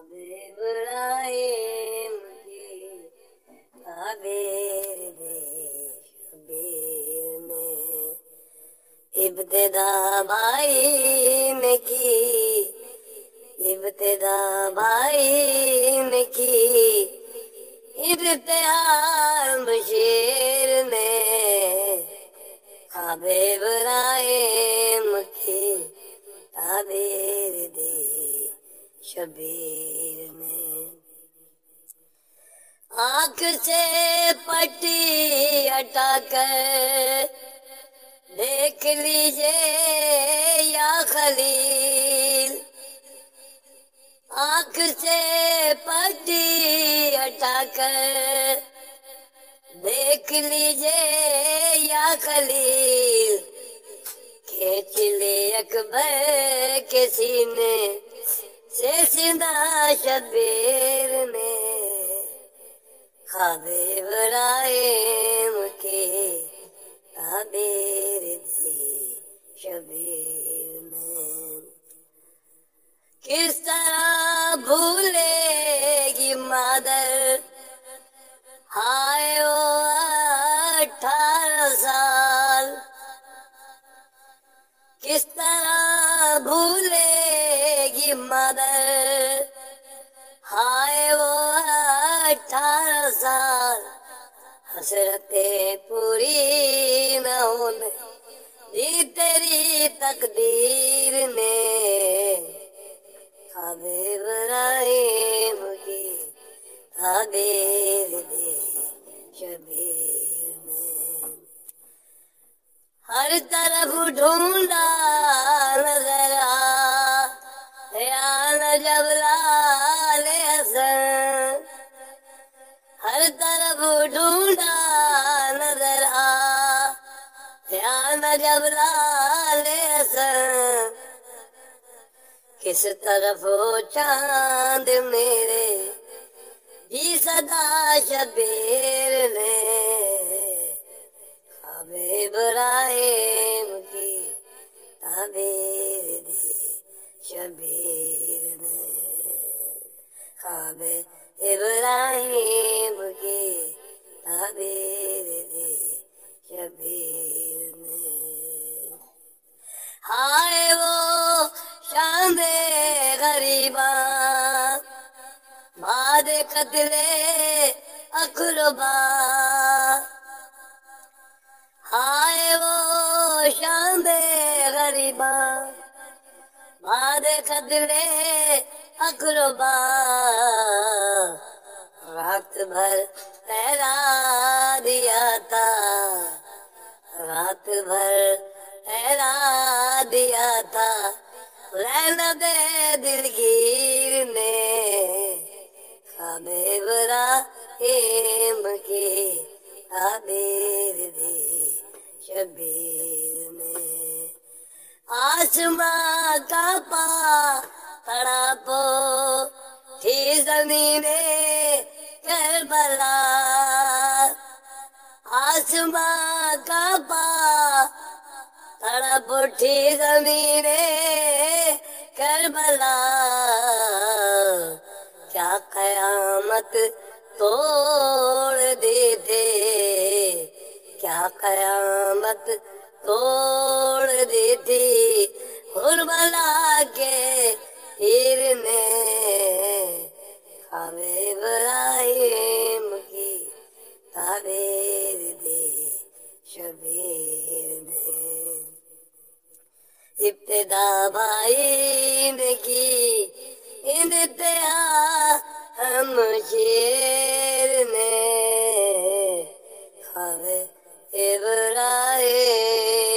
ابراہیم کی تعبیر دے شبیر نے ابتدا بھائی نے کی، ابتدا بھائی نے کی، ابتحال بشیر نے خواب ابراہیم کی تعبیر دی شبیر نے۔ آنکھ سے پٹی ہٹا کر دیکھ لیجئے یا خلیل، آنکھ سے پٹی ہٹا کر دیکھ لیجئے یا خلیل، کھینچ لے اکبر کے سینے سے سیدھا شبیر نے خواب ابراہیم کی تعبیر دی شبیر نے۔ کس طرح بھولے گی مادر ہائے وہ 18 سال، کس طرح بھولے گی مادر ہائے وہ 18 سال، حسرتیں پوری نہ ہونے دی تیری تقدیر نے خواب ابراہیم کی تعبیر دی شبیر نے۔ ہر طرف ڈھونڈا نظر آیا جب لال حسن، ہر طرف ڈھونڈا نظر آیا جب لال حسن، کس طرف ہو چاند میرے بھی صدا شبیر نے خواب ابراہیم کی تعبیر دی شبیر نے خواب ابراہیم کی تعبیر دی شبیر نے۔ ہائے وہ شام غریباں بعد قتل اقربا، ہائے وہ شام غریباں بعد قتل اقربا، رات بھر ٹھہرا دیا تھا، رات بھر ٹھہرا دیا تھا رہنب دلگیر نے خواب ابراہیم کی تعبیر دی شبیر نے۔ آسماں کا پڑا پو تھی زمین کربلا، آسماں کا تڑپ اٹھی زمین کربلا، کیا قیامت توڑ دی تھی، کیا قیامت توڑ دی تھی کربلا کے تیر نے خواب ابراہیم کی تعبیر دی شبیر نے۔ ابتدا بھائی نے کی انتہا ہم شیر نے خواب ابراہیم